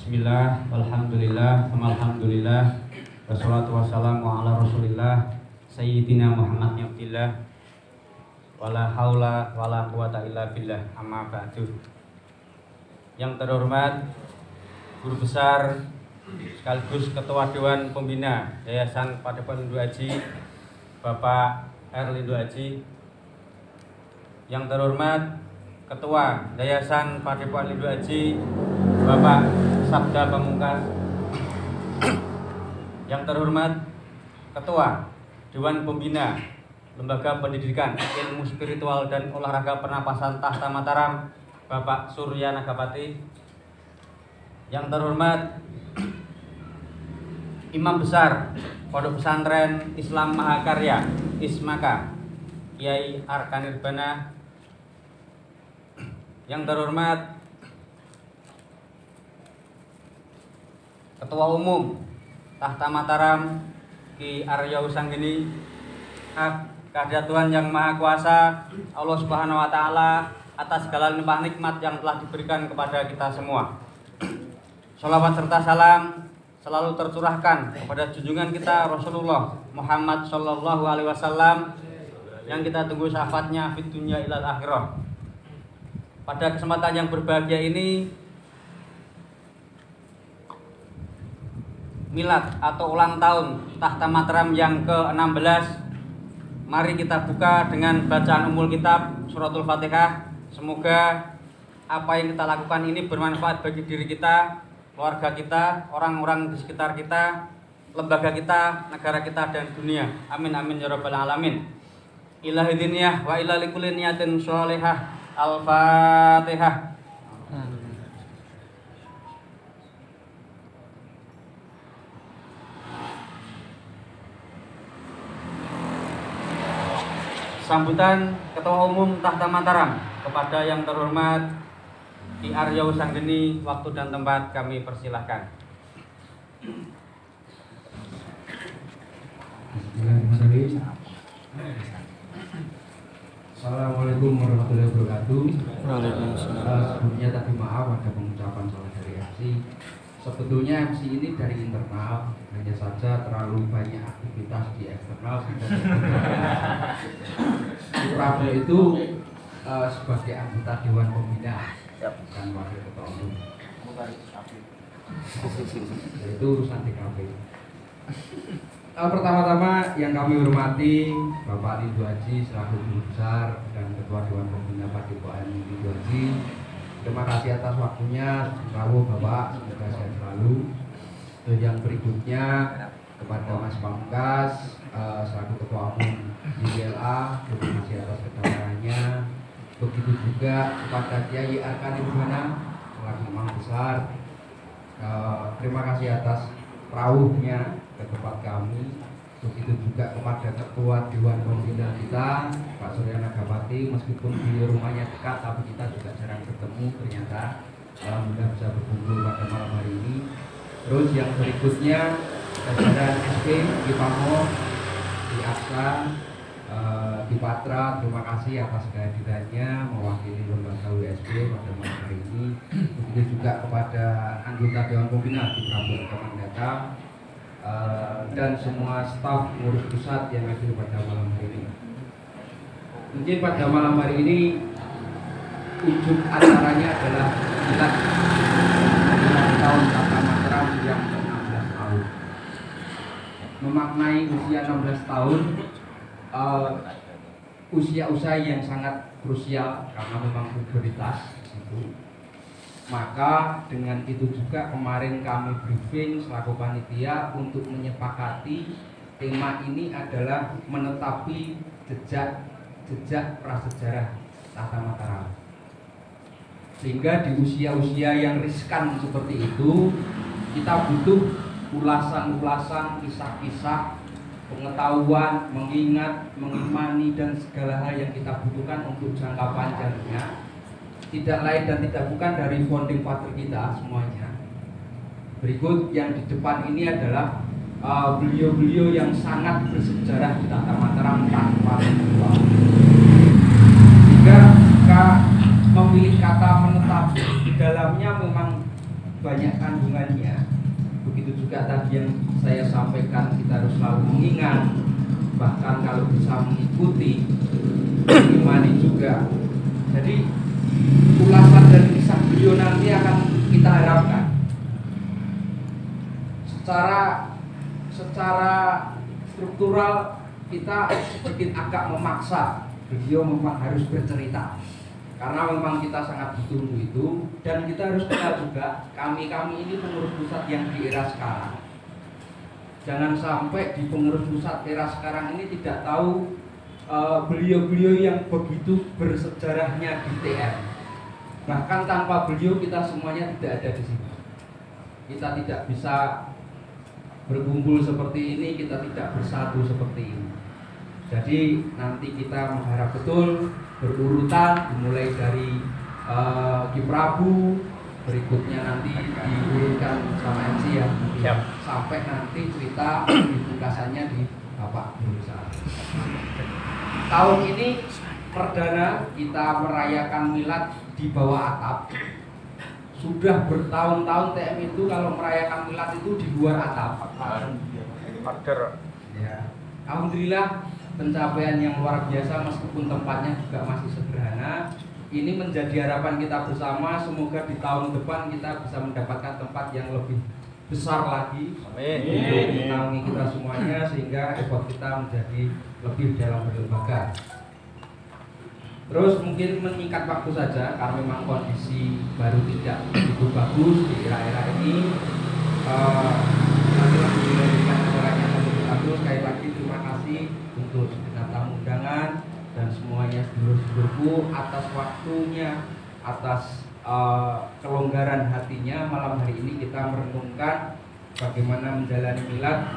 Bismillah, alhamdulillah, alhamdulillah, wassalatu wassalamu ala rasulillah Sayyidina Muhammad Abdillah wala haula wala quwata illa billah, amma ba'du. Yang terhormat Guru Besar sekaligus Ketua Dewan Pembina Yayasan Padepokan Lindhu Aji Bapak Lindhu Aji. Yang terhormat Ketua Yayasan Padepokan Lindhu Aji Bapak Sabda Pamungkas. Yang terhormat Ketua Dewan Pembina Lembaga Pendidikan Ilmu Spiritual dan Olahraga Pernapasan Tahta Mataram Bapak Surya Nagapati. Yang terhormat Imam Besar Pondok Pesantren Islam Mahakarya Ismaka Kiai Arkanirbana. Yang terhormat Ketua Umum Tahta Mataram Ki Arya Usanggeni. Kehadirat Tuhan Yang Maha Kuasa, Allah Subhanahu wa Ta'ala, atas segala limpah nikmat yang telah diberikan kepada kita semua. Sholawat serta salam selalu tercurahkan kepada junjungan kita Rasulullah Muhammad Sallallahu Alaihi Wasallam yang kita tunggu syafaatnya fid dunya ilal akhirah. Pada kesempatan yang berbahagia ini, milad atau ulang tahun Tahta Mataram yang ke-16, mari kita buka dengan bacaan umul kitab suratul Fatihah. Semoga apa yang kita lakukan ini bermanfaat bagi diri kita, keluarga kita, orang-orang di sekitar kita, lembaga kita, negara kita, dan dunia. Amin amin ya rabbal alamin. Ilahi diniyah wa ila likulli niyatin sholihah. Al-Fatihah. Sambutan Ketua Umum Tahta Mataram kepada yang terhormat Ki Arya Usanggeni, waktu dan tempat kami persilahkan. Assalamualaikum warahmatullahi wabarakatuh. Waalaikumsalam. Sebelumnya tadi maaf ada pengucapan salah dari MC. Sebetulnya MC ini dari internal, hanya saja terlalu banyak aktivitas di eksternal sehingga Prabowo itu sebagai anggota Dewan Pembina dan Wakil Ketua Umum. Itu urusan DKP. Pertama-tama yang kami hormati Bapak Lindhu Aji selaku Guru Besar dan Ketua Dewan Pembina Padepokan Lindhu Aji. Terima kasih atas waktunya. Bravo Bapak, semoga sehat selalu. Dan yang berikutnya kepada Mas Pamungkas selaku Ketua Umum DLA, terima kasih atas kedatangannya. Begitu juga kepada Kiai Arkanirbana selaku Imam Besar. Terima kasih atas rawuhnya ke tempat kami. Begitu juga kepada Ketua Dewan Pembina kita Pak Surya Nagapati, meskipun di rumahnya dekat tapi kita juga jarang bertemu, ternyata alhamdulillah bisa berkumpul pada malam hari ini. Terus yang berikutnya jajaran SP di Pamo, di Aksan, di Patra, terima kasih atas kehadirannya mewakili lembaga WSP pada malam hari ini. Begitu juga kepada anggota Dewan Pembina di Prabowo Kemendata dan semua staf pengurus pusat yang hadir pada malam hari ini. Mungkin pada malam hari ini ujung acaranya adalah milad tahun Tahta Mataram yang ke-16 tahun. Memaknai usia 16 tahun, usia-usia yang sangat krusial karena memang prioritas itu. Maka dengan itu juga kemarin kami briefing selaku panitia untuk menyepakati tema ini adalah menetapi jejak prasejarah Tahta Mataram. Sehingga di usia-usia yang riskan seperti itu kita butuh ulasan-ulasan, kisah-kisah, pengetahuan, mengingat, mengimani dan segala hal yang kita butuhkan untuk jangka panjangnya. Tidak lain dan tidak bukan dari founding father kita semuanya. Berikut yang di depan ini adalah beliau-beliau yang sangat bersejarah di Tahta Mataram tanpa kedua. Jika memilih kata menetap di dalamnya memang banyak kandungannya. Begitu juga tadi yang saya sampaikan, kita harus selalu mengingat, bahkan kalau bisa mengikuti, mengimani juga. Jadi ulasan dan kisah beliau nanti akan kita harapkan secara struktural kita sedikit agak memaksa beliau memang harus bercerita karena memang kita sangat butuh itu. Dan kita harus kenal juga kami ini pengurus pusat yang di era sekarang. Jangan sampai di pengurus pusat era sekarang ini tidak tahu beliau-beliau yang begitu bersejarahnya di TM. Bahkan tanpa beliau kita semuanya tidak ada di sini. Kita tidak bisa berkumpul seperti ini, kita tidak bersatu seperti ini. Jadi nanti kita mengharap betul berurutan, dimulai dari Ki Prabu, berikutnya nanti diurutkan sama MC ya, sampai nanti cerita pembukaannya di Bapak Berusaha. Tahun ini perdana kita merayakan milad di bawah atap. Sudah bertahun-tahun TM itu kalau merayakan milad itu di luar atap. Ya. Alhamdulillah pencapaian yang luar biasa meskipun tempatnya juga masih sederhana. Ini menjadi harapan kita bersama, semoga di tahun depan kita bisa mendapatkan tempat yang lebih besar lagi. Amin. Untuk menaungi kita semuanya sehingga effort kita menjadi lebih dalam berlembaga. Terus mungkin meningkat waktu saja karena memang kondisi baru tidak begitu bagus di era-era ini. Nanti langsung dilanjutkan acaranya lebih bagus. Sekali lagi terima kasih untuk segenap tamu undangan dan semuanya sedulur-sedulurku atas waktunya, atas kelonggaran hatinya. Malam hari ini kita merenungkan bagaimana menjalani milad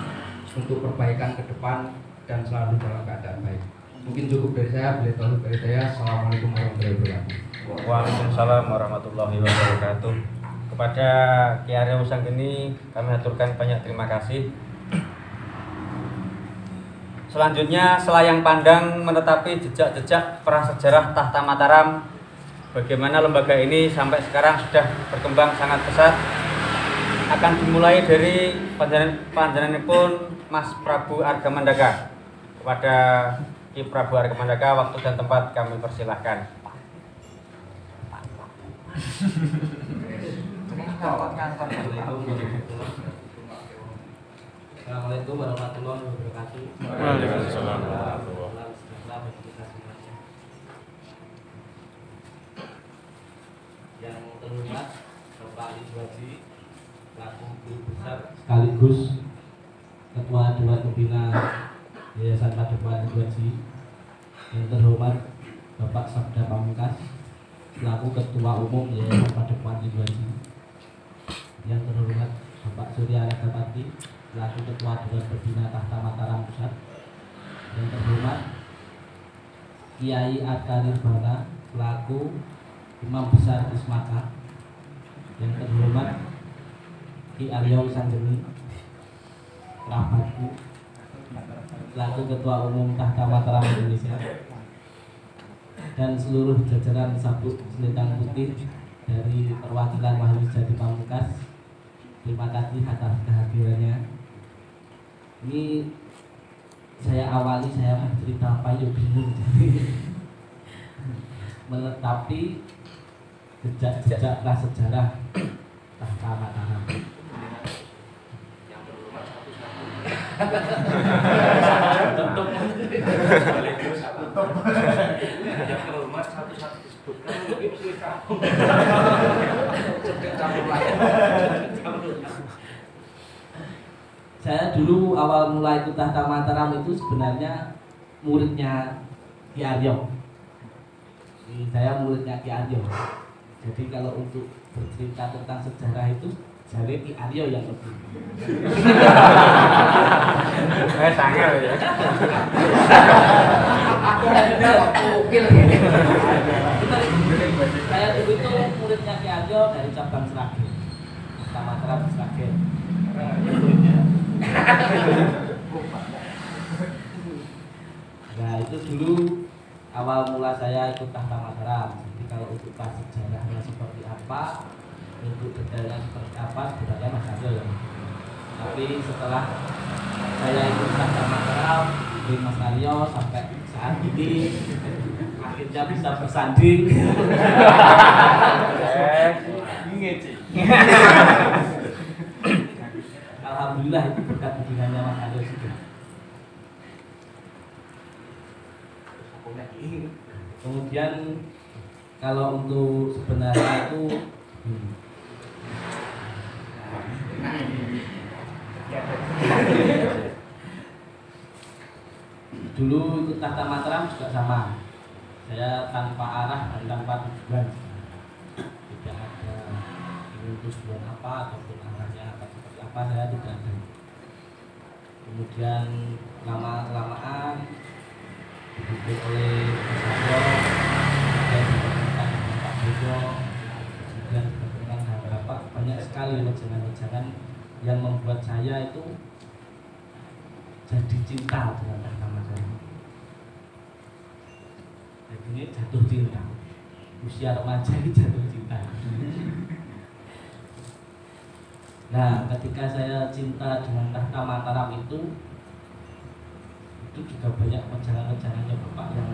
untuk perbaikan ke depan dan selalu dalam keadaan baik. Mungkin cukup dari saya, bila tahu dari saya. Assalamualaikum warahmatullahi wabarakatuh. Waalaikumsalam warahmatullahi wabarakatuh. Kepada Ki Arya Wisanggeni kami aturkan banyak terima kasih. Selanjutnya selayang pandang menetapi jejak-jejak prasejarah Tahta Mataram. Bagaimana lembaga ini sampai sekarang sudah berkembang sangat pesat. Akan dimulai dari panjenenganipun Mas Prabu Argamandaka. Kepada Ki Prabu Argamandaka, waktu dan tempat kami persilahkan. Assalamualaikum warahmatullahi wabarakatuh. Waalaikumsalam. Yang terhormat Bapak Ibu Haji, selaku Guru Besar sekaligus Ketua Dewan Pembina Yayasan Padepokan Ibu Haji. Yang terhormat Bapak Sabda Pamungkas, selaku Ketua Umum Yayasan Padepokan Ibu Haji. Yang terhormat Bapak Surya Regapati, selaku Ketua Dewan Pembina Tahta Mataram Pusat. Yang terhormat Kiai Adkarir Bana, selaku Imam Besar Ismaka. Yang terhormat Ki Arya Wisanggeni, kerabatku, selaku Ketua Umum Tahta Mataram Indonesia, dan seluruh jajaran Sabuk Selendang Putih dari perwakilan Mahawijadi Pamungkas. Terima kasih atas kehadirannya. Ini saya awali, saya mau cerita apa ya bingung. Menetapi jejak-jejak prasejarah Tahta Mataram. Ya hormat satu-satu disebutkan mungkin sulit kamu. Cedek campur lagi. Saya dulu awal mulai ikut Tahta Mataram itu sebenarnya muridnya Ki Aryo. Saya muridnya Ki Aryo. Jadi kalau untuk bercerita tentang sejarah itu jadi Ki Aryo yang lebih. Sangat ya. Ukil ini. Saya dulu itu muridnya Ki Aryo dari cabang Sragen. Tahta Mataram Sragen. Nah itu dulu awal mula saya ikut Tahta Mataram. Jadi kalau untuk pas sejarahnya seperti apa, untuk detailnya seperti apa sebenarnya Mas Aryo ya. Tapi setelah saya ikut Tahta Mataram di Mas Aryo sampai saat ini akhirnya bisa bersanding. Alhamdulillah itu berkat bimbingannya Mas Aryo juga. Kemudian kalau untuk sebenarnya itu dulu ikut Tahta Mataram juga sama. Saya tanpa arah dan tanpa tujuan. Tidak ada ingin tujuan apa ataupun arahnya apa seperti apa, saya tidak ada. Kemudian lama-kelamaan dibimbing oleh Mas Aryo, kemudian diperkenalkan dengan Pak Bojo, kemudian diperkenalkan dengan Bapak. Banyak sekali wejangan-wejangan yang membuat saya itu jadi cinta dengan Tahta Mataram. Jadi ini jatuh cinta. Usia remaja ini jatuh cinta. Nah, ketika saya cinta dengan Tahta Mataram itu juga banyak wejangan-wejangannya Bapak yang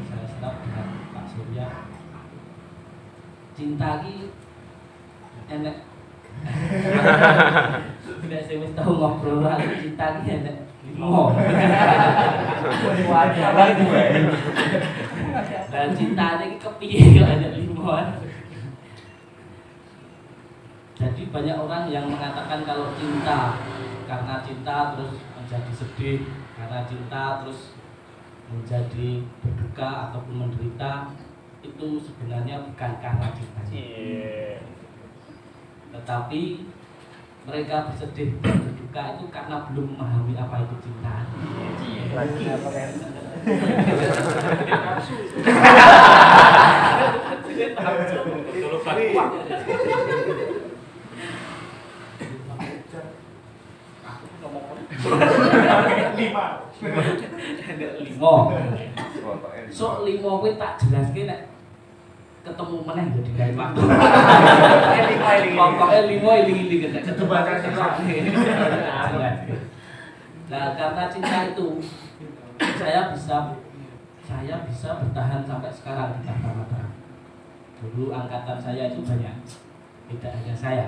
saya serap dengan Pak Surya. Cinta ini enek. Tidak saya mesti tahu ngobrol cinta ini enek. Oh. Dan cinta ini kepiye kalau ada limon. Jadi banyak orang yang mengatakan kalau cinta karena cinta terus menjadi sedih, karena cinta terus menjadi berduka ataupun menderita, itu sebenarnya bukan karena cinta. Tetapi mereka bersedih dan berduka itu karena belum memahami apa itu cinta. So limo kuwi tak jelaske nek ketemu meneh yo digawe waktu. Pokoke limo iling-iling nek ketemu Nah, karena cinta itu saya bisa bertahan sampai sekarang di Tahta Mataram. Dulu angkatan saya itu banyak, tidak hanya saya.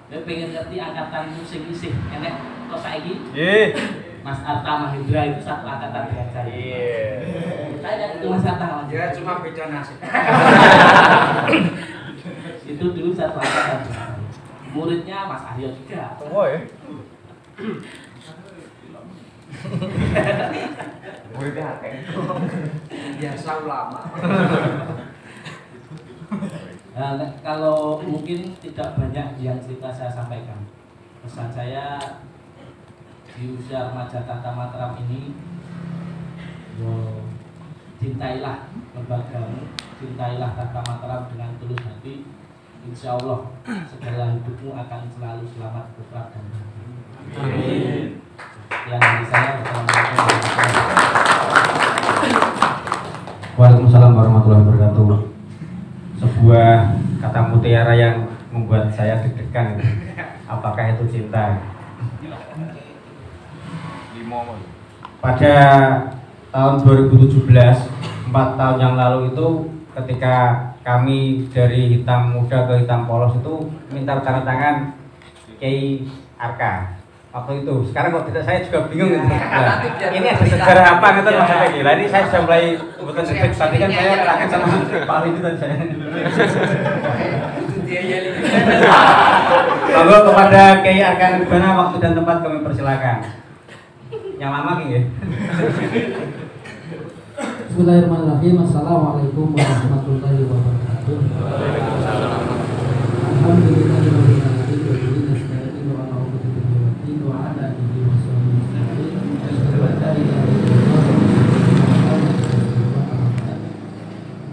Saya pengen ngerti angkatan sing isih enek kok saiki? Mas Arta Mahendra itu satu angkatan dengan saya. Saya itu Mas Arta. Ya cuma beda nasib. Itu dulu satu angkatan. Muridnya Mas Aryo juga. Oh ya. Muridnya akeh. Biasa ulama. Nah, kalau mungkin tidak banyak yang cerita saya sampaikan. Pesan saya di usia remaja Tahta Mataram ini, cintailah lembagamu, cintailah Tahta Mataram dengan tulus hati. Insya Allah segala hidupmu akan selalu selamat, berkah dan bahagia. Amin. Yang dari saya, Waalaikumsalam warahmatullahi wabarakatuh. Sebuah kata mutiara yang membuat saya deg-degan. Apakah itu cinta? Pada tahun 2017, 4 tahun yang lalu itu, ketika kami dari hitam muda ke hitam polos itu minta tanda tangan Kiai Arka. waktu itu. Sekarang kok tidak, saya juga bingung gitu. Nah, ini ada sejarah apa gitu maksudnya gila. Ini saya sudah mulai bukan sedikit, tapi kan saya kaget sama Pak Ali itu tadi saya. Lalu kepada Kiai Arkan Rebana, waktu dan tempat kami persilakan. Yang lama ya. Bismillahirrahmanirrahim. Assalamualaikum warahmatullahi wabarakatuh. Alhamdulillahirabbil alamin nasta'inu wa na'udzu billahi wa ala alihi wa sahbihi asyhadu an la ilaha illallah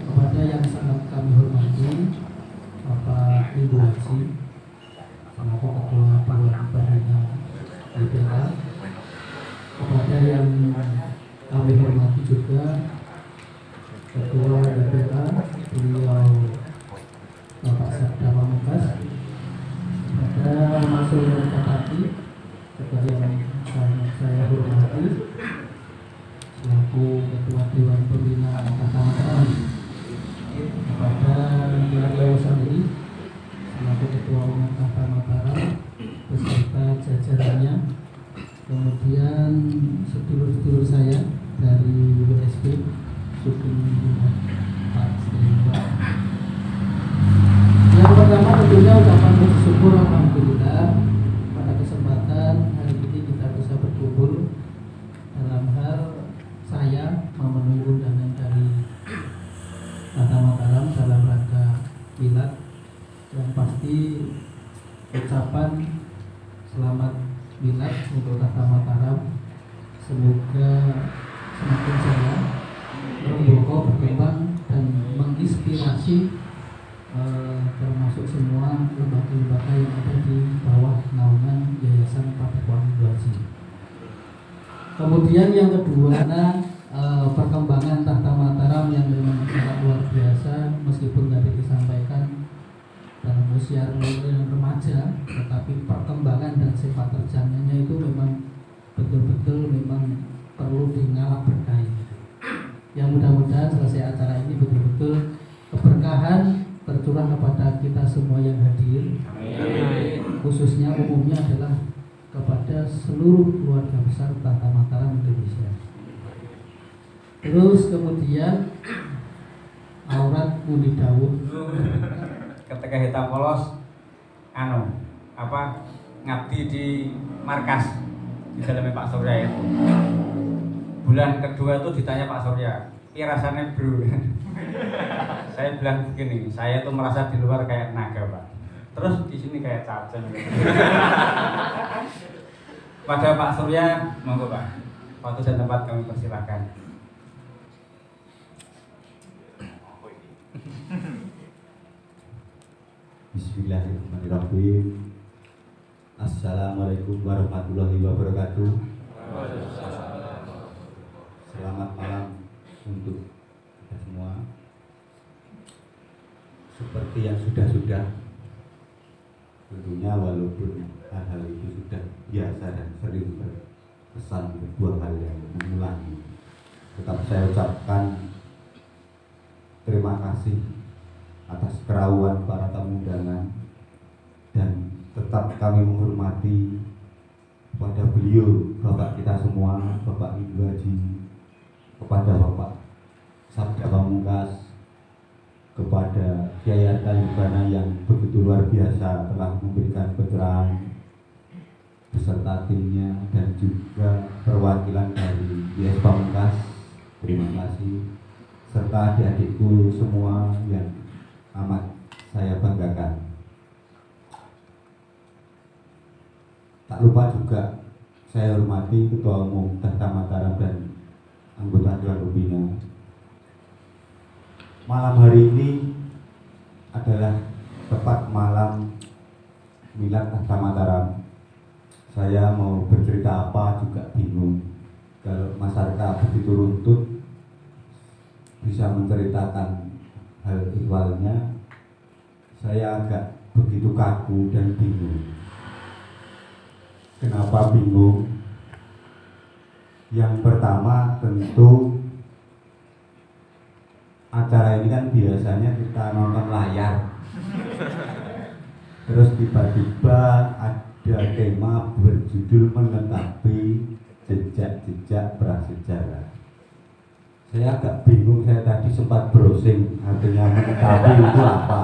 kepada yang sangat kami hormati Bapak Ibu Haji selaku Ketua Panggilan Pembina LPA, kepada yang kami hormati juga Ketua LPA beliau Bapak Sabda Pamungkas, kepada Mas Ulun Kapati, kepada yang saya hormati selaku Ketua Dewan Pembina Kata Mataram, kepada Aryo Sandri selaku Ketua Umum Kata Mataram beserta jajarannya, kemudian sedulur-sedulur saya dari WSP Sugeng Pak Stewart. Yang pertama tentunya ucapan bersyukur alhamdulillah pada kesempatan hari ini kita bisa berkumpul dalam hal saya memenuhi undangan dari Kata Mataram dalam rangka milad, yang pasti ucapan selamat milad untuk Kata Mataram, semoga semakin jaya, berkembang, berkembang dan menginspirasi termasuk semua lembaga-lembaga yang ada di bawah naungan Yayasan Padepokan Ibu Haji. Kemudian yang kedua, perkembangan Kata Mataram yang memang sangat luar biasa, meskipun tadi disampaikan dalam usia remaja, tetapi perkembangan dan sepak terjangnya itu memang betul-betul memang perlu dingalap berkait. Yang mudah-mudahan selesai acara ini betul-betul keberkahan tercurah kepada kita semua yang hadir. Amin. Khususnya umumnya adalah kepada seluruh keluarga besar Kata Mataram Indonesia. Terus kemudian aurat Uni Dawud Ketika kita polos ngabdi di markas di dalamnya Pak Surya itu. Bulan kedua itu ditanya Pak Surya, rasanya bro. Saya bilang begini, saya tuh merasa di luar kayak naga Pak, terus di sini kayak cacing. Pada Pak Surya, monggo Pak, waktu dan tempat kami persilakan. Bismillahirrahmanirrahim. Assalamualaikum warahmatullahi wabarakatuh. Selamat malam untuk kita semua. Seperti yang sudah-sudah, tentunya walaupun hal-hal itu sudah biasa dan sering berkesan berbuah hal yang mengulangi, tetap saya ucapkan terima kasih atas kerawan para tamu undangan, dan tetap kami menghormati kepada beliau, Bapak kita semua, Bapak Ibu Haji, kepada Bapak Sabda Pamungkas, kepada Kiai Arkan Rebana yang begitu luar biasa telah memberikan pencerahan beserta timnya, dan juga perwakilan dari YS Pamungkas, terima kasih, serta adik-adikku semua yang amat saya banggakan. Tak lupa juga saya hormati Ketua Umum Kata Mataram dan anggota Dewan Pembina. Malam hari ini adalah tepat malam milad Kata Mataram. Saya mau bercerita apa juga bingung. Kalau masyarakat begitu runtut bisa menceritakan hal ihwalnya, saya agak begitu kaku dan bingung. Kenapa bingung? Yang pertama tentu acara ini kan biasanya kita nonton layar, terus tiba-tiba ada ada tema berjudul menetapi jejak-jejak prasejarah. Saya agak bingung, saya tadi sempat browsing artinya menetapi itu apa.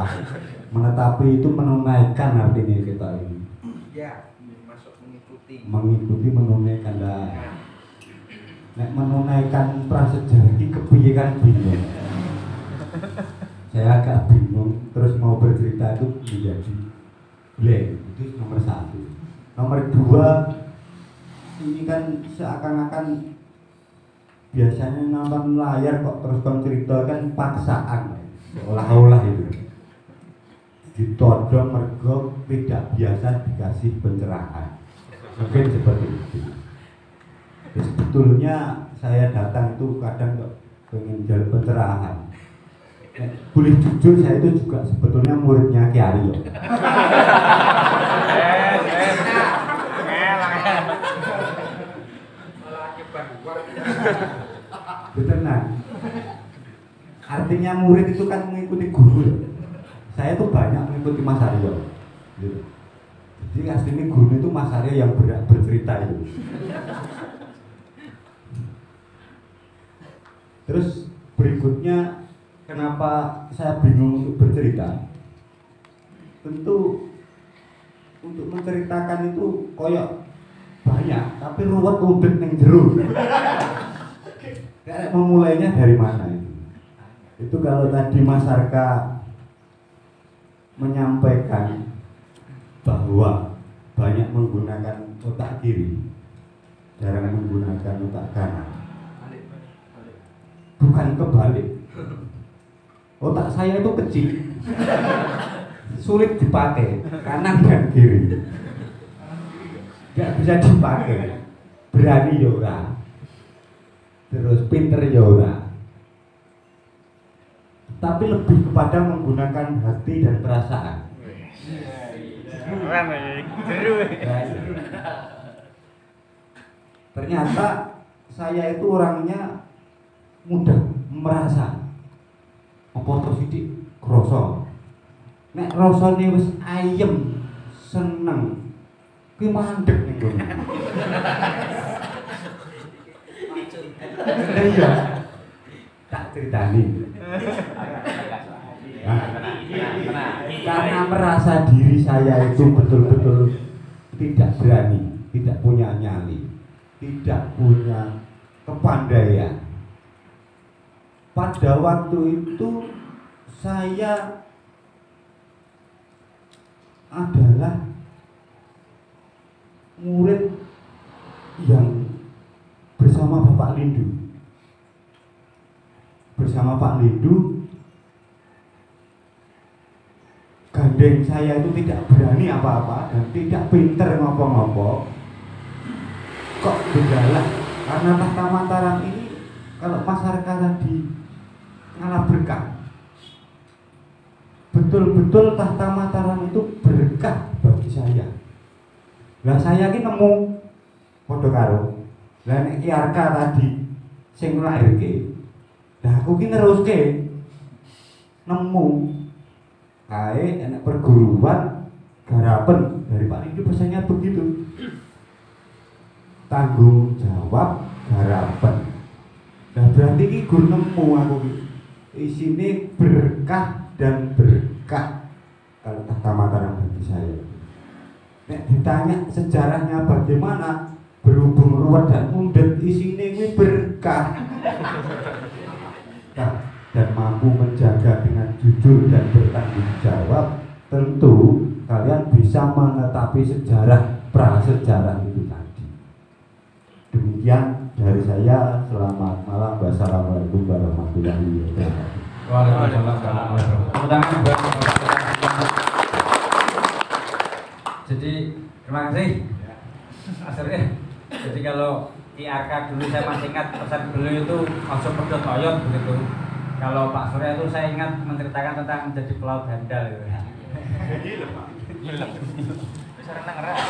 Menetapi itu menunaikan artinya kita ini. Ya, masuk mengikuti. Mengikuti menunaikan lah. Nek menunaikan prasejarah ini kepiye kan bingung. Saya agak bingung, terus mau bercerita itu menjadi blank. Itu nomor 1. Nomor 2, ini kan seakan-akan biasanya nonton layar kok terus kon cerita kan paksaan, olah-olah itu ditodong mergo tidak biasa dikasih pencerahan, mungkin seperti itu. Sebetulnya saya datang itu kadang kok pengen jalur pencerahan. Boleh jujur, saya itu juga sebetulnya muridnya Ki Aryo. Benar. Artinya murid itu kan mengikuti guru. Saya tuh banyak mengikuti Mas Aryo. Gitu. Jadi aslinya guru itu Mas Aryo yang bercerita itu. Terus berikutnya, kenapa saya bingung untuk bercerita? Tentu untuk menceritakan itu koyok banyak, tapi ruwet udah yang jeruk. Kayak memulainya dari mana itu? Itu kalau tadi Mas Arka menyampaikan bahwa banyak menggunakan otak kiri, jarang menggunakan otak kanan. Bukan kebalik. Otak saya itu kecil, sulit dipakai kanan dan kiri, nggak bisa dipakai. Berani yora, terus pinter yora, tapi lebih kepada menggunakan hati dan perasaan. Ternyata saya itu orangnya mudah merasa. Apa terus sidik kroso. Nek rasane wis ayem, seneng, kuwi mandeg ning kono. Iya. Tak ceritani. Karena merasa diri saya itu betul-betul tidak berani, tidak punya nyali, tidak punya kepandaian. Pada waktu itu saya adalah murid yang bersama Bapak Lindu. Bersama Pak Lindu, gandeng saya itu tidak berani apa-apa dan tidak pinter ngopo-ngopo. Kok begalah, karena Tahta Mataram ini kalau masyarakat tadi ngalah berkah. Betul-betul Tahta Mataram itu berkah bagi saya. Lah saya ki nemu padha karo. Lah nek Ki Arka tadi sing nglairke. Lah aku ki neruske nemu kae enak perguruan garapen dari Pak Lindu, bahasanya begitu. Tanggung jawab garapen. Nah berarti ki gur nemu aku ki. Isine berkah dan berkah kalau Tahta Mataram bagi saya. Nek ditanya sejarahnya bagaimana, berhubung ruwet dan mundet, isine kuwi berkah. Nah, dan mampu menjaga dengan jujur dan bertanggung jawab, tentu kalian bisa menetapi sejarah prasejarah itu tadi. Demikian dari saya, selamat malam, wassalamualaikum warahmatullahi wabarakatuh. Waalaikumsalam warahmatullahi wabarakatuh. Jadi terima kasih Mas Surya. Jadi kalau Ki Arka dulu saya masih ingat pesan beliau itu masuk pedot oyot begitu. Kalau Pak Surya itu saya ingat menceritakan tentang menjadi pelaut handal gitu. Bisa renang ras.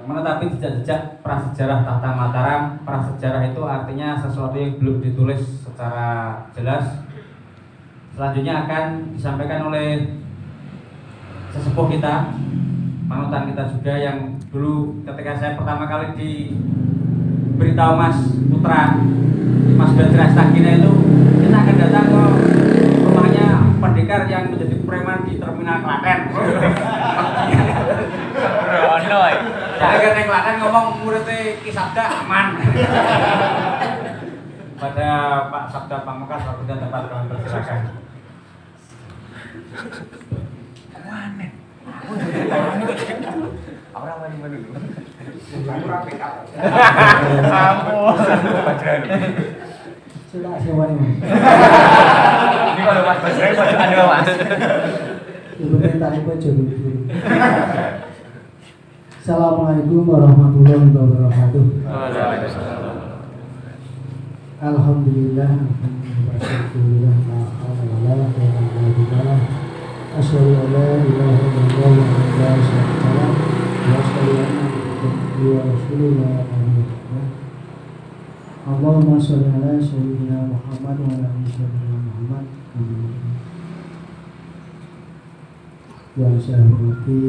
Menetapi jejak-jejak prasejarah Tahta Mataram. Prasejarah itu artinya sesuatu yang belum ditulis secara jelas. Selanjutnya akan disampaikan oleh sesepuh kita, panutan kita juga yang dulu ketika saya pertama kali diberitahu Mas Putra, Mas Badra Stagina itu kita akan datang ke rumahnya pendekar yang menjadi preman di terminal Klaten. Saya kan yang Klaten ngomong muridnya Ki Sabda aman. Pada Pak Sabda Pamungkas waktu dan tempat kalian persilakan. Sudah semuanya Mas. Ini kalau Mas Basri pojokan dulu Mas. Ibu tadi pojok dulu. Assalamualaikum warahmatullahi wabarakatuh. Alhamdulillah, alhamdulillah, alhamdulillah. Asyhadu an la ilaha illallah wa la syarika lah wa asyhadu anna Muhammadan rasulullah. Allahumma shalli ala sayyidina Muhammad wa ala ali sayyidina Muhammad. Yang saya hormati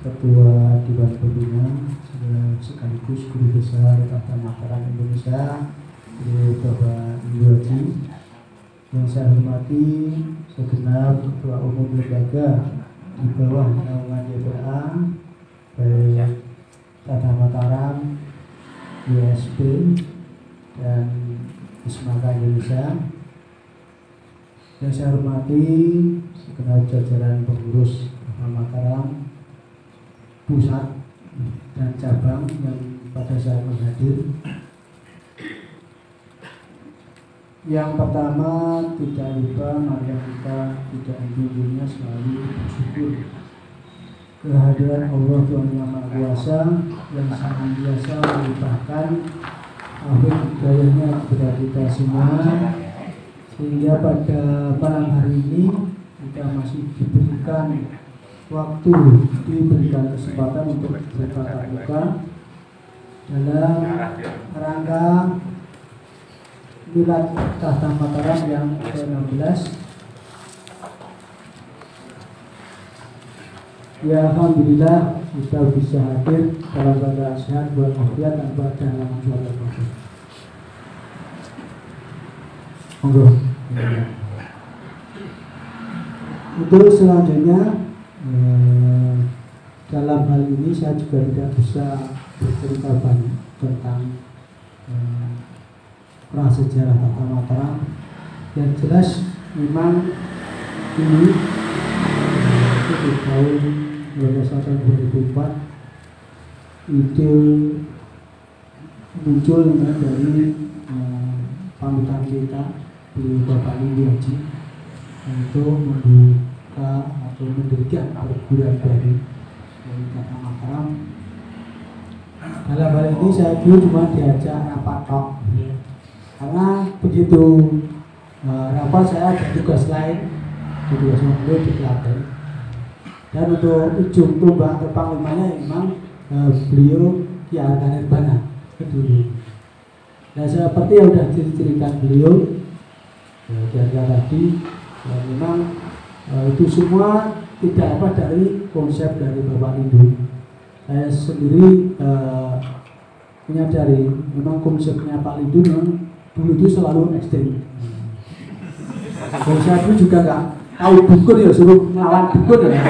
Ketua Dewan Pembina sekaligus Guru Besar Tata Mataram Indonesia, Bapak Ibu Haji. Yang saya hormati segenap Ketua Umum Lembaga di bawah naungan YPA, baik Tata Mataram, YSP, dan Wismaka Indonesia. Yang saya hormati segenap jajaran pengurus Tata Mataram pusat dan cabang yang pada saat hadir. Yang pertama, tidak lupa mari kita tidak henti-hentinya selalu bersyukur kehadiran Allah Tuhan Yang Maha Kuasa yang senantiasa melimpahkan akhir hidayahnya kepada kita semua, sehingga pada malam hari ini kita masih diberikan waktu, diberikan kesempatan untuk bertatap muka dalam rangka Milad Tata Mataram yang ke-16. Ya alhamdulillah kita bisa hadir dalam keadaan sehat walafiat tanpa ada halangan suatu apapun. Monggo. Untuk selanjutnya, dalam hal ini saya juga tidak bisa bercerita banyak tentang prasejarah Tata Mataram. Yang jelas memang ini di tahun 2004 itu muncul dari panutan kita di Bapak Indi Haji untuk membuka atau mendirikan perguruan baru dari Tata Mataram. Dalam hal ini saya dulu cuma diajak rapat tok, karena begitu rapat saya ada tugas lain, tugas memulai di Klaten. Dan untuk ujung tombak terpanglimanya memang beliau Ki Arkanirban dulu. Nah seperti yang sudah dicirikan beliau dari tadi, memang itu semua tidak apa dari konsep dari Bapak Lindu. Saya sendiri menyadari memang konsepnya Pak Lindu dulu itu selalu ekstrim. Dan saya pun juga nggak tahu dukun ya, suruh ngelawan dukun ya.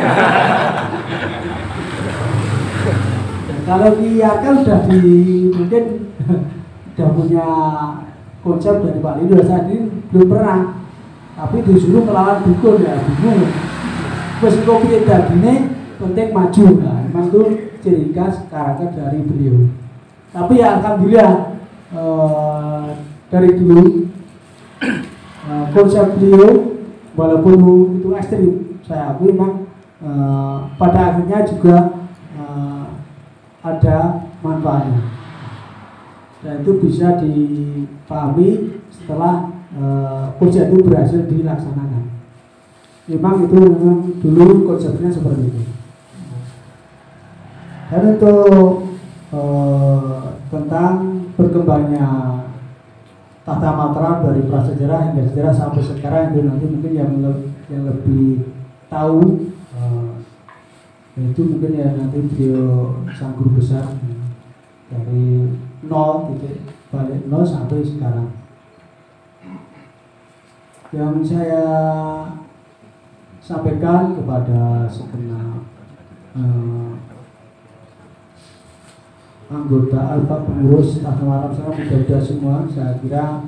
Dan kalau kan sudah mungkin sudah punya konsep dari Pak Lindu, saya sendiri belum pernah, tapi disuruh melawan dukun ya bingung. Meskipun kita gini penting maju, nah memang itu ciri khas karakter dari beliau. Tapi ya alhamdulillah dari dulu konsep beliau walaupun itu ekstrim, saya akui memang pada akhirnya juga ada manfaatnya, dan itu bisa dipahami setelah konsep itu berhasil dilaksanakan. Memang itu memang dulu konsepnya seperti itu. Dan untuk tentang berkembangnya Tata Mataram dari prasejarah hingga sejarah sampai sekarang itu nanti mungkin yang lebih tahu, itu mungkin ya nanti beliau sang guru besar dari 0 titik balik 0 sampai sekarang. Yang saya sampaikan kepada segenap anggota alfa pengurus Tahta Mataram sana muda-muda semua, saya kira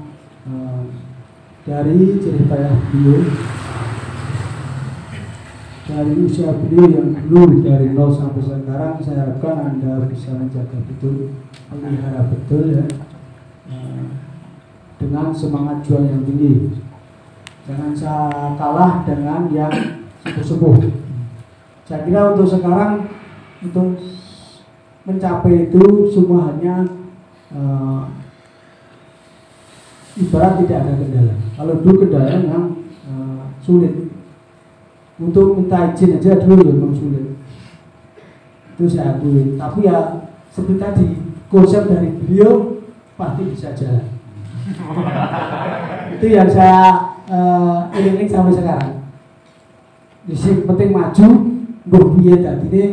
dari cerita beliau, dari usia beliau yang dulu dari 0 sampai sekarang, saya harapkan Anda bisa menjaga betul, melihara betul ya, dengan semangat juang yang tinggi. Jangan kalah dengan yang sepuh-sepuh. Saya kira untuk sekarang, untuk mencapai itu semua hanya ibarat tidak ada kendala. Kalau dulu kendala yang sulit. Untuk minta izin aja dulu memang sulit. Itu saya akui. Tapi ya seperti tadi, konsep dari beliau pasti bisa jalan. Itu yang saya ini sampai sekarang. Di sini penting maju, berbiaya tadi ini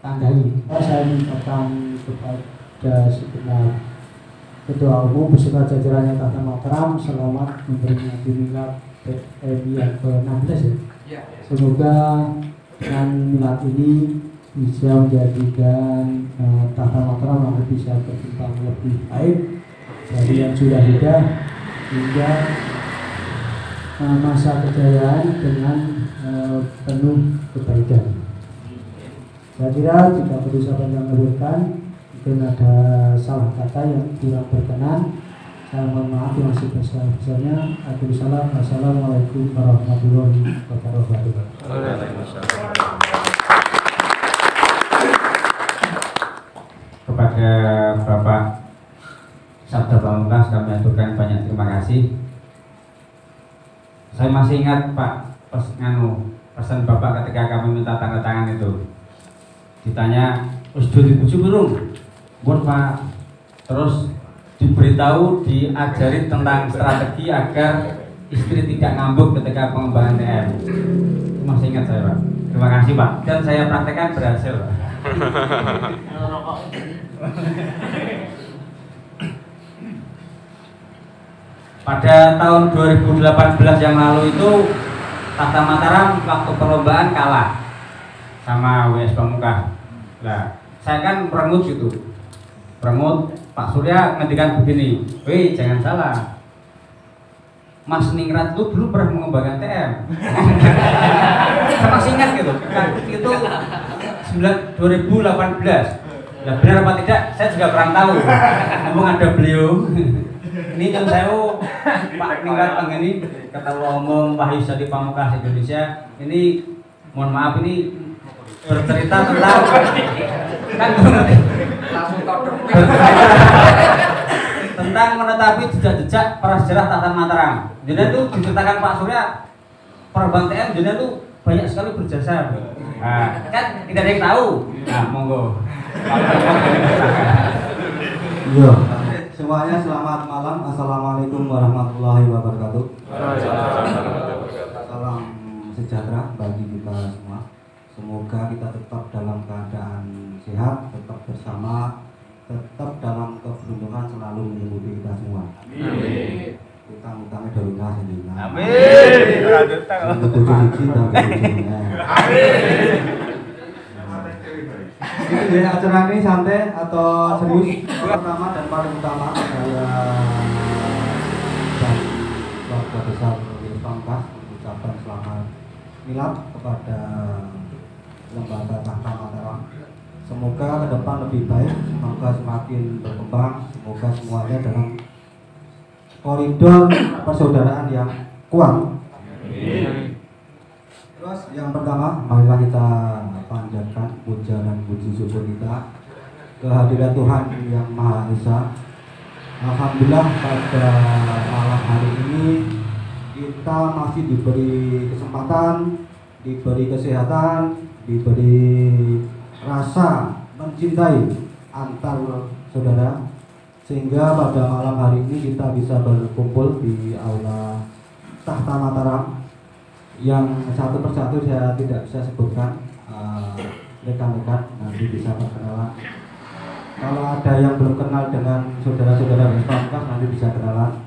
tandai. Saya mintakan kepada segenap Ketua Umum beserta jajarannya Tahta Mataram selamat memperingati milad PMI yang ke-16 ya. Semoga dengan milad ini bisa menjadikan Tahta Mataram yang bisa berkembang lebih baik dari yang sudah ada hingga masa kejayaan dengan penuh kebaikan. Saya kira tidak perlu saya panjang-lebarkan, mungkin ada salah kata yang kurang berkenan. Saya mohon maaf yang sebesar-besarnya. Assalamualaikum warahmatullahi wabarakatuh. Kepada Bapak Sabda Pamungkas kami aturkan banyak terima kasih. Saya masih ingat Pak pesan Bapak ketika kami minta tanda tangan itu. Ditanya, "Sudah dibujuk belum?" "Belum Pak." Terus diberitahu, diajari tentang strategi agar istri tidak ngambek ketika pengembangan TM. Itu masih ingat saya Pak. Terima kasih Pak. Dan saya praktekkan berhasil Pak. Pada tahun 2018 yang lalu itu Tahta Mataram waktu perlombaan kalah sama WS Pamungkas. Nah, saya kan perengut gitu. Perengut, Pak Surya ngendikan begini, "Wih, jangan salah. Mas Ningrat lu dulu pernah mengembangkan TM." Saya masih ingat gitu. Itu 2018. Nah, benar apa tidak? Saya juga kurang tahu. Namun ada beliau. Ini kan saya Pak Ningrat ini Ketua Umum Wahyu Sadi Pamungkas Indonesia. Ini mohon maaf ini bercerita tentang kan tentang menetapi jejak-jejak prasejarah Tahta Mataram. Jadi itu diceritakan Pak Surya Perbang TM jadi itu banyak sekali berjasa. Nah, kan tidak ada yang tahu. Nah, monggo. Iya. Semuanya selamat malam. Assalamualaikum warahmatullahi wabarakatuh. Salam sejahtera bagi kita semua. Semoga kita tetap dalam keadaan sehat, tetap bersama, tetap dalam keberuntungan selalu menyelimuti kita semua. Amin. Utang-utangnya dari lunas ini. Amin. Amin. Jadi acara ini santai atau serius? Pertama dan paling utama saya dan keluarga besar Pamungkas mengucapkan selamat milad kepada lembaga Tahta Mataram. Semoga ke depan lebih baik, semoga semakin berkembang, semoga semuanya dalam koridor persaudaraan yang kuat. Terus yang pertama, marilah kita panjatkan puja dan puji syukur kita kehadirat Tuhan yang Maha Esa. Alhamdulillah pada malam hari ini kita masih diberi kesempatan, diberi kesehatan, diberi rasa mencintai antar saudara, sehingga pada malam hari ini kita bisa berkumpul di aula Tahta Mataram yang satu persatu saya tidak bisa sebutkan, rekan-rekan nanti bisa perkenalan. Kalau ada yang belum kenal dengan saudara-saudara Pamungkas nanti bisa kenalan.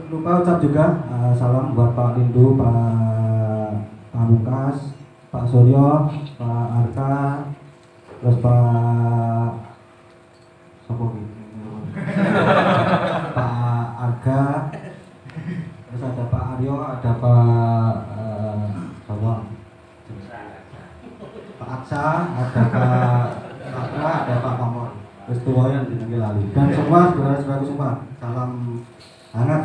Lupa ucap juga salam buat Pak Lindu, Pak Pamungkas, Pak Suryo, Pak Arka, terus Pak Sopo Pak Arga, terus ada Pak Aryo, ada Pak Pak Aksa, ada Pak Atra, ada Pak Pamor, terus tuayan jenenge lali. Dan semua saudara-saudaraku semua, salam hangat.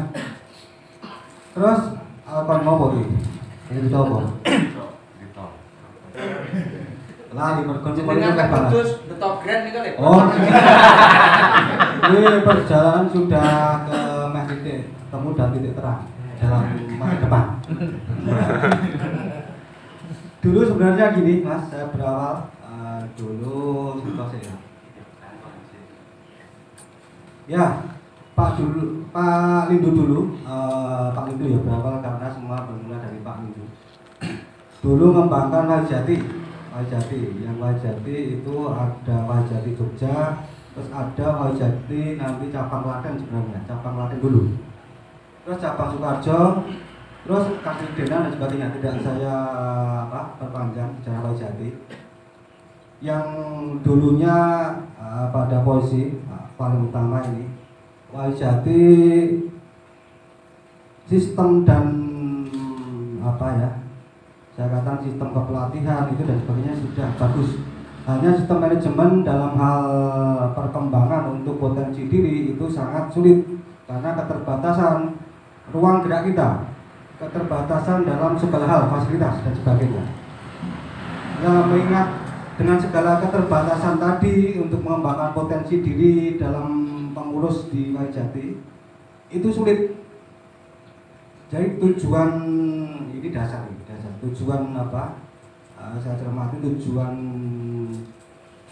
Terus kon mau iki? Ini coba. Lali mergon semuanya kan balas. The Top Grand nih kali. Oh. Ini perjalanan sudah ke titik temu dan titik terang dalam masa depan. Dulu sebenarnya gini Mas, saya berawal dulu situasi ya Pak Lindu dulu, Pak Lindu ya berawal karena semua bermula dari Pak Lindu. Dulu mengembangkan Wajati, yang Wajati itu ada Wajati Jogja, terus ada Wajati nanti cabang Klaten sebenarnya, cabang Klaten dulu. Terus cabang Sukoharjo, terus Kasidenan dan sebagainya, tidak saya perpanjang secara Wajati. Yang dulunya pada posisi paling utama ini Wajati sistem dan saya katakan sistem kepelatihan itu dan sebagainya sudah bagus. Hanya sistem manajemen dalam hal perkembangan untuk potensi diri itu sangat sulit karena keterbatasan ruang gerak kita, keterbatasan dalam segala hal, fasilitas dan sebagainya. Nah, mengingat dengan segala keterbatasan tadi untuk mengembangkan potensi diri dalam pengurus di Wajati itu sulit. Jadi tujuan ini dasar tujuan saya cermati tujuan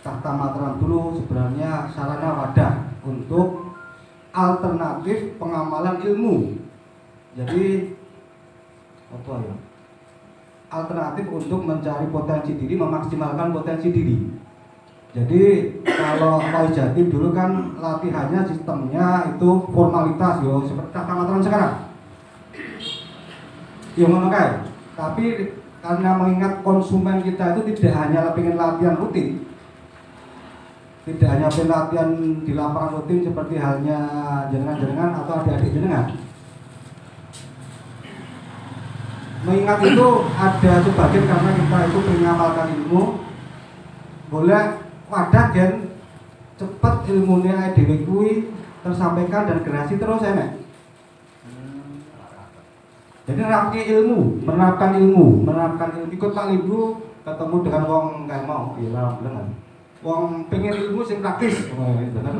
Tahta Mataram dulu sebenarnya sarana wadah untuk alternatif pengamalan ilmu. Jadi alternatif untuk mencari potensi diri, memaksimalkan potensi diri. Jadi kalau Wajati dulu kan latihannya sistemnya itu formalitas seperti Tahta Mataram sekarang. Tapi karena mengingat konsumen kita itu tidak hanya pengen latihan rutin, tidak hanya pengen latihan di lapangan rutin seperti halnya jenengan-jenengan atau adik-adik jenengan. Mengingat itu ada sebagian karena kita itu mengamalkan ilmu, boleh wadah gen cepat ilmunya dhewe kuwi tersampaikan dan generasi terus enak. Jadi menerapkan ilmu, ikut Pak Lindu ketemu dengan wong kayak mau, benar. Wong pengen ilmu sing praktis, benar.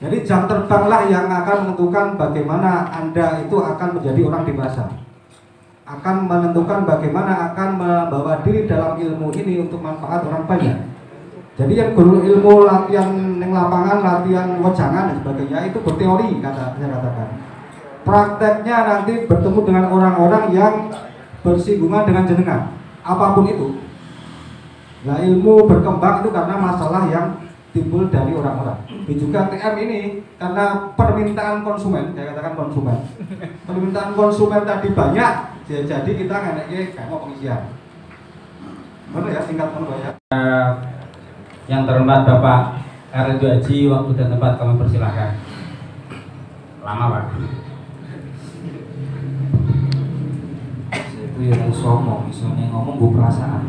Jadi jam terbanglah yang akan menentukan bagaimana Anda itu akan menjadi orang dewasa, akan menentukan bagaimana akan membawa diri dalam ilmu ini untuk manfaat orang banyak. Jadi yang guru ilmu latihan yang lapangan, latihan wejangan dan sebagainya itu berteori saya katakan. Prakteknya nanti bertemu dengan orang-orang yang bersinggungan dengan jenengan, apapun itu. Nah ilmu berkembang itu karena masalah yang timbul dari orang-orang. Juga TM ini karena permintaan konsumen, saya katakan konsumen. Permintaan konsumen tadi banyak, jadi kita ngeneknya kayak mau pengisian. Benar ya, singkat ya. Yang terhormat Bapak Ridho Haji, waktu dan tempat kami persilahkan. Lama Pak. Itu ya ngomong, misalnya ngomong gue perasaan.